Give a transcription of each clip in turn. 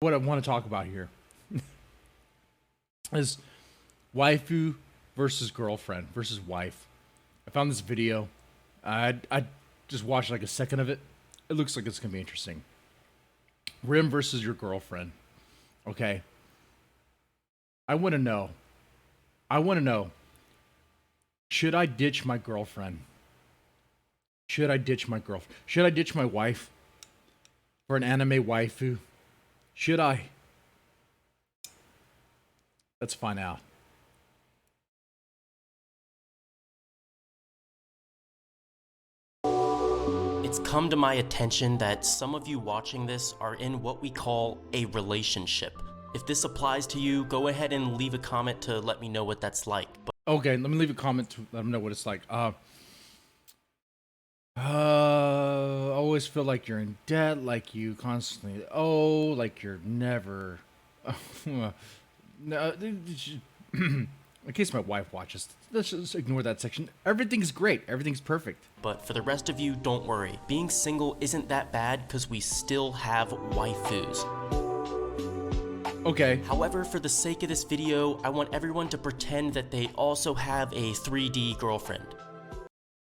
What I want to talk about here is waifu versus girlfriend versus wife. I found this video. I just watched like a second of it. It looks like it's gonna be interesting. Rim versus your girlfriend. Okay. I want to know. I want to know. Should I ditch my girlfriend? Should I ditch my girlfriend? Should I ditch my wife for an anime waifu? Should I? Let's find out. It's come to my attention that some of you watching this are in what we call a relationship. If this applies to you, go ahead and leave a comment to let me know what that's like. Okay, let me leave a comment to let them know what it's like. Always feel like you're in debt, like you constantly owe, like you're never. No, in case my wife watches, let's just ignore that section. Everything's great. Everything's perfect. But for the rest of you, don't worry. Being single isn't that bad because we still have waifus. Okay. However, for the sake of this video, I want everyone to pretend that they also have a 3D girlfriend.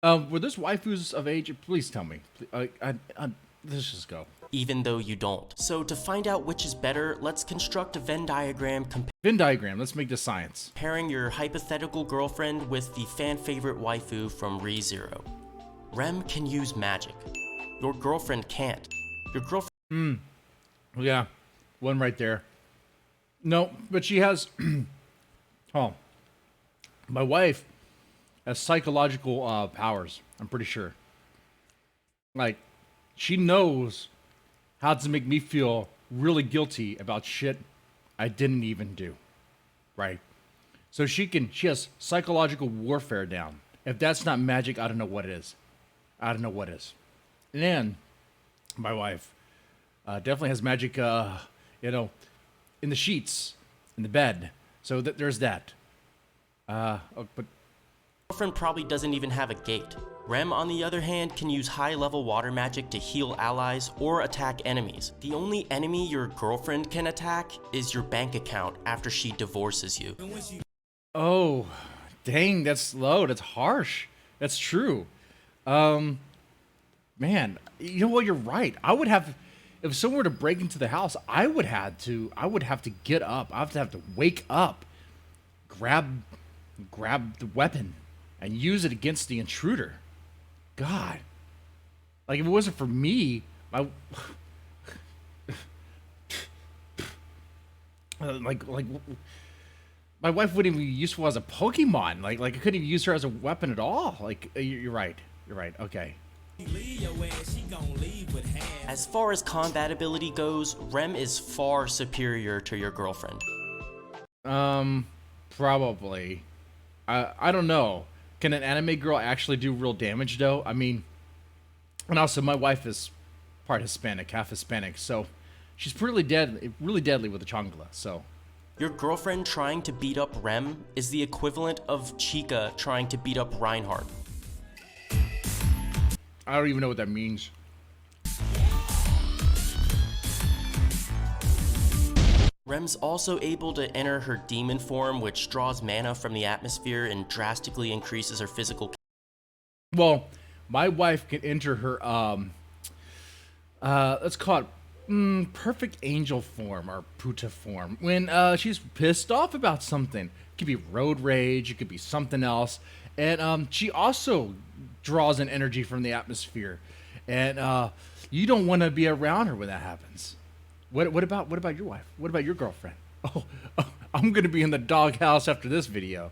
Were those waifus of age? Please tell me. Let's just go. Even though you don't. So to find out which is better, let's construct a Venn diagram Venn diagram. Let's make this science. comparing your hypothetical girlfriend with the fan favorite waifu from ReZero. Rem can use magic. Your girlfriend can't. Your girlfriend. Yeah, one right there. No, but she has. Oh, my wife has psychological powers. I'm pretty sure. Like, she knows how to make me feel really guilty about shit I didn't even do. Right? So she has psychological warfare down. If that's not magic, I don't know what it is. I don't know what is. And my wife definitely has magic, in the sheets, in the bed. So there's that. But girlfriend probably doesn't even have a gate. Rem, on the other hand, can use high-level water magic to heal allies or attack enemies. The only enemy your girlfriend can attack is your bank account after she divorces you. oh, dang, that's low. That's harsh. That's true. Man, you know what? You're right. I would have, if someone were to break into the house, I would have to get up. I have to wake up, grab the weapon, and use it against the intruder. God, like if it wasn't for me, my like my wife wouldn't even be useful as a Pokemon. Like I couldn't even use her as a weapon at all. Like you're right. You're right. Okay. As far as combat ability goes, Rem is far superior to your girlfriend. Probably. I don't know. Can an anime girl actually do real damage though? I mean, and also my wife is part Hispanic, half Hispanic, so she's really deadly with the chancla. So Your girlfriend trying to beat up Rem is the equivalent of Chica trying to beat up Reinhardt. I don't even know what that means. Rem's also able to enter her demon form, which draws mana from the atmosphere and drastically increases her physical. Well, my wife can enter her let's call it perfect angel form or puta form when she's pissed off about something. It could be road rage, it could be something else, and she also draws an energy from the atmosphere, and you don't want to be around her when that happens. What about your wife? What about your girlfriend? Oh, I'm gonna be in the doghouse after this video.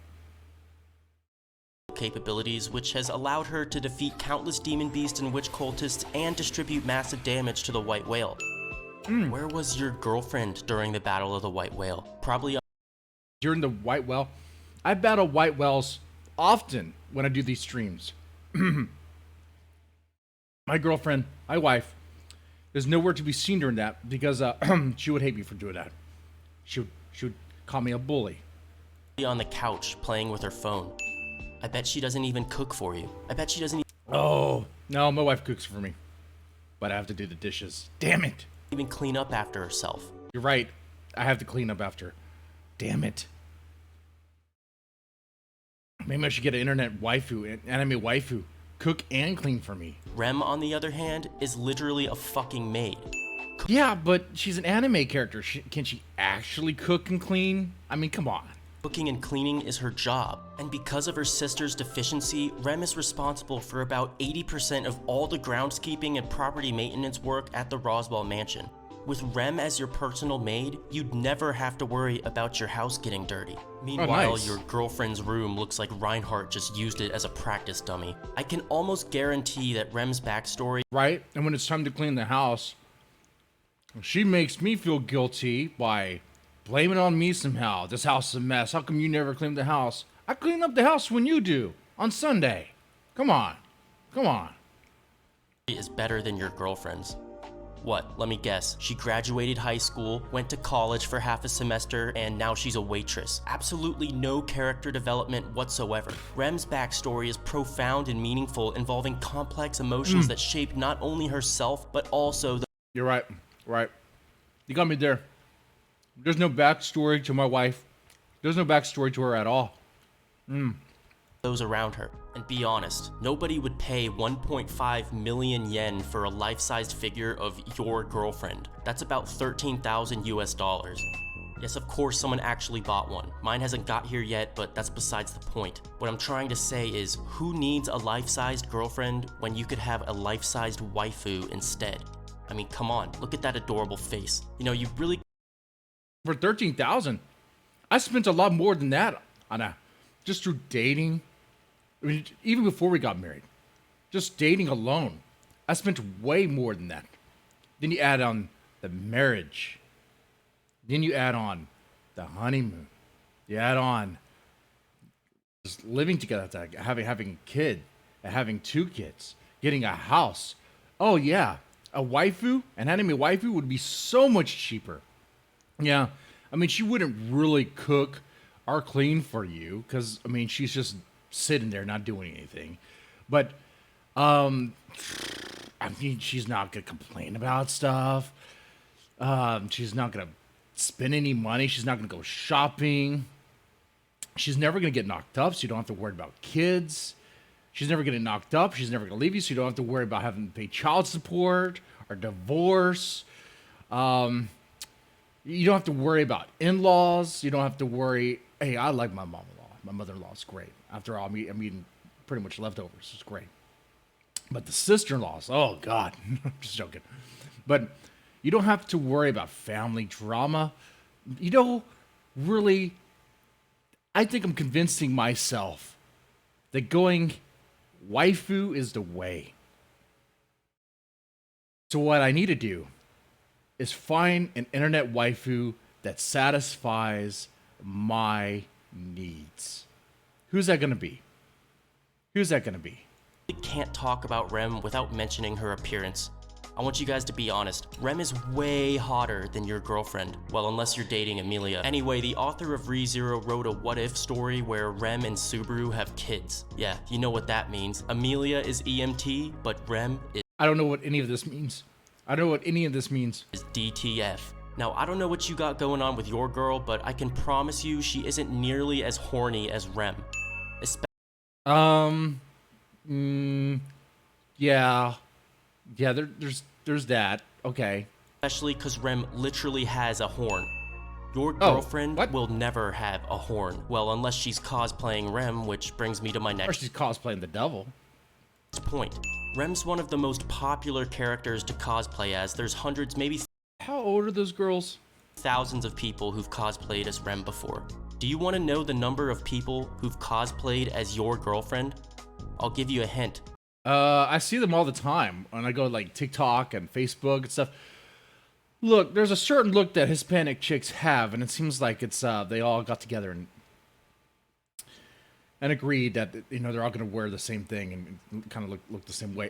Capabilities, which has allowed her to defeat countless demon beasts and witch cultists and distribute massive damage to the white whale. Where was your girlfriend during the Battle of the White Whale? Probably During the white whale, I battle white whales often when I do these streams. My girlfriend, my wife, is nowhere to be seen during that because she would hate me for doing that. She would call me a bully. on the couch playing with her phone. I bet she doesn't even cook for you. I bet she doesn't Oh, no, my wife cooks for me. But I have to do the dishes. Damn it. even clean up after herself. You're right. I have to clean up after. Damn it. Maybe I should get an internet waifu, an anime waifu. Cook and clean for me. Rem, on the other hand, is literally a fucking maid. Yeah, but she's an anime character. Can she actually cook and clean? I mean, come on. Cooking and cleaning is her job, and because of her sister's deficiency, Rem is responsible for about 80% of all the groundskeeping and property maintenance work at the Roswell mansion. With Rem as your personal maid, you'd never have to worry about your house getting dirty. Meanwhile, nice. Your girlfriend's room looks like Reinhardt just used it as a practice dummy. I can almost guarantee that Rem's backstory, Right? And when it's time to clean the house, she makes me feel guilty by blaming on me somehow. This house is a mess. How come you never clean the house? I clean up the house when you do, on Sunday. Come on. Come on. is better than your girlfriend's. What? Let me guess. She graduated high school, went to college for half a semester, and now she's a waitress. Absolutely no character development whatsoever. Rem's backstory is profound and meaningful, involving complex emotions that shape not only herself, but also the You're right. Right. You got me there. There's no backstory to my wife. There's no backstory to her at all. those around her. And be honest, nobody would pay 1.5 million yen for a life-sized figure of your girlfriend. That's about 13,000 US dollars. Yes, of course someone actually bought one. Mine hasn't got here yet, but that's besides the point. What I'm trying to say is, who needs a life-sized girlfriend when you could have a life-sized waifu instead? I mean, come on, look at that adorable face. You know, you really For 13,000, I spent a lot more than that on just through dating. I mean, even before we got married, just dating alone, I spent way more than that. Then you add on the marriage. Then you add on the honeymoon. You add on just living together, having a kid, having 2 kids, getting a house. Oh yeah, a waifu, an anime waifu would be so much cheaper. Yeah, I mean, she wouldn't really cook or clean for you because, I mean, she's just sitting there not doing anything. But, I mean, she's not going to complain about stuff. She's not going to spend any money. She's not going to go shopping. She's never going to get knocked up, so you don't have to worry about kids. She's never going to get knocked up. She's never going to leave you, so you don't have to worry about having to pay child support or divorce. You don't have to worry about in-laws. You don't have to worry. Hey, I like my mom-in-law. My mother-in-law is great. After all, I'm eating pretty much leftovers. It's great. But the sister-in-laws, oh, God. I'm just joking. But you don't have to worry about family drama. You know, really, I think I'm convincing myself that going waifu is the way. So what I need to do is find an internet waifu that satisfies my needs. Who's that going to be? Who's that going to be? can't talk about Rem without mentioning her appearance. I want you guys to be honest, Rem is way hotter than your girlfriend. Well, unless you're dating Amelia. Anyway, the author of ReZero wrote a what-if story where Rem and Subaru have kids. Yeah, you know what that means. Amelia is EMT, but Rem I don't know what any of this means. I don't know what any of this means. is DTF. Now, I don't know what you got going on with your girl, but I can promise you she isn't nearly as horny as Rem. Yeah. Yeah, there's that. Okay. Especially because Rem literally has a horn. Your Oh, girlfriend what? will never have a horn. Well, unless she's cosplaying Rem, which brings me to my Or next she's cosplaying the devil. point. Rem's one of the most popular characters to cosplay as. There's hundreds, maybe How old are those girls? thousands of people who've cosplayed as Rem before. Do you want to know the number of people who've cosplayed as your girlfriend? I'll give you a hint. I see them all the time when I go like TikTok and Facebook and stuff. Look, there's a certain look that Hispanic chicks have, and it seems like it's they all got together and agreed that they're all going to wear the same thing and kind of look the same way.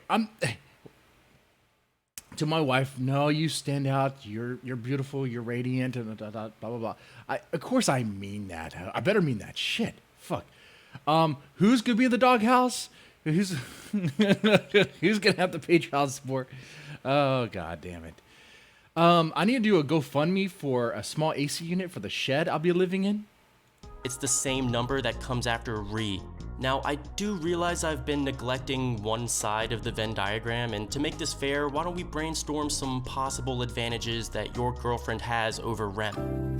To my wife, no, you stand out. You're beautiful. You're radiant, and blah blah blah. Of course I mean that. I better mean that. Shit, fuck. Who's gonna be in the doghouse? Who's who's gonna have to pay child support? Oh god damn it. I need to do a GoFundMe for a small AC unit for the shed I'll be living in. It's the same number that comes after re. Now, I do realize I've been neglecting one side of the Venn diagram, and to make this fair, why don't we brainstorm some possible advantages that your girlfriend has over Rem?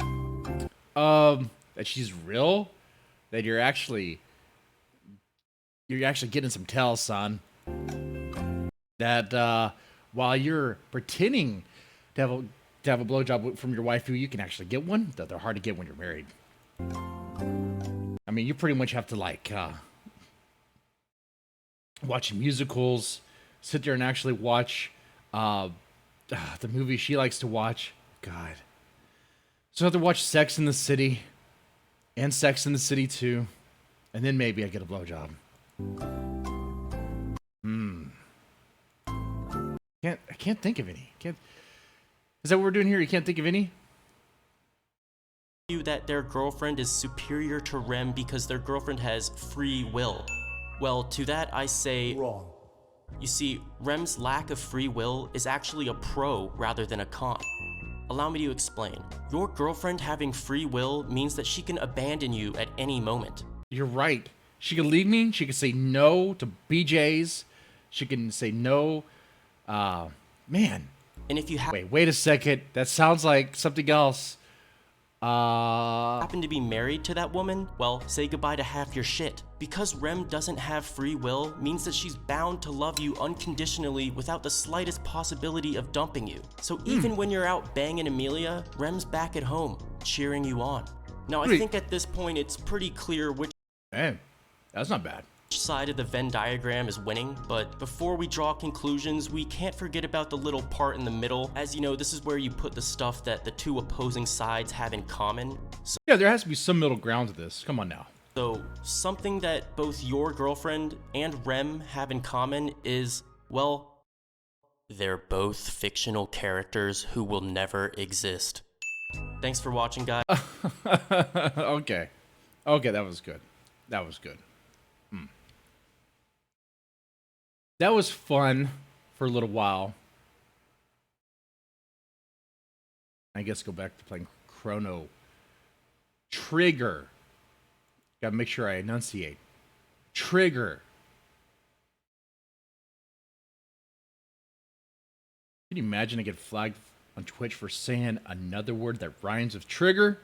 That she's real, that you're actually getting some tells, son. That while you're pretending to have a blowjob from your waifu, you can actually get one. That they're hard to get when you're married. I mean, you pretty much have to like watch musicals, sit there and actually watch the movie she likes to watch. God, so I have to watch Sex in the City and Sex in the City 2, and then maybe I get a blowjob. I can't think of any. Can't. Is that what we're doing here? You can't think of any? You that their girlfriend is superior to Rem because their girlfriend has free will. Well, to that I say Wrong. You see, Rem's lack of free will is actually a pro rather than a con. Allow me to explain. Your girlfriend having free will means that she can abandon you at any moment. You're right. She can leave me. She can say no to BJ's. She can say no. Man. And if you Wait a second. That sounds like something else. happen to be married to that woman, well, say goodbye to half your shit. Because Rem doesn't have free will means that she's bound to love you unconditionally without the slightest possibility of dumping you. So even when you're out banging Amelia, Rem's back at home, cheering you on. Now, I think at this point it's pretty clear which Man, that's not bad. side of the Venn diagram is winning, but before we draw conclusions, we can't forget about the little part in the middle. As you know, this is where you put the stuff that the two opposing sides have in common. Yeah, there has to be some middle ground to this. Come on now. So, something that both your girlfriend and Rem have in common is, well, they're both fictional characters who will never exist. Thanks for watching, guys. Okay. Okay, that was good. That was good. That was fun for a little while. I guess go back to playing Chrono Trigger. Gotta make sure I enunciate. Trigger. Can you imagine I get flagged on Twitch for saying another word that rhymes with trigger?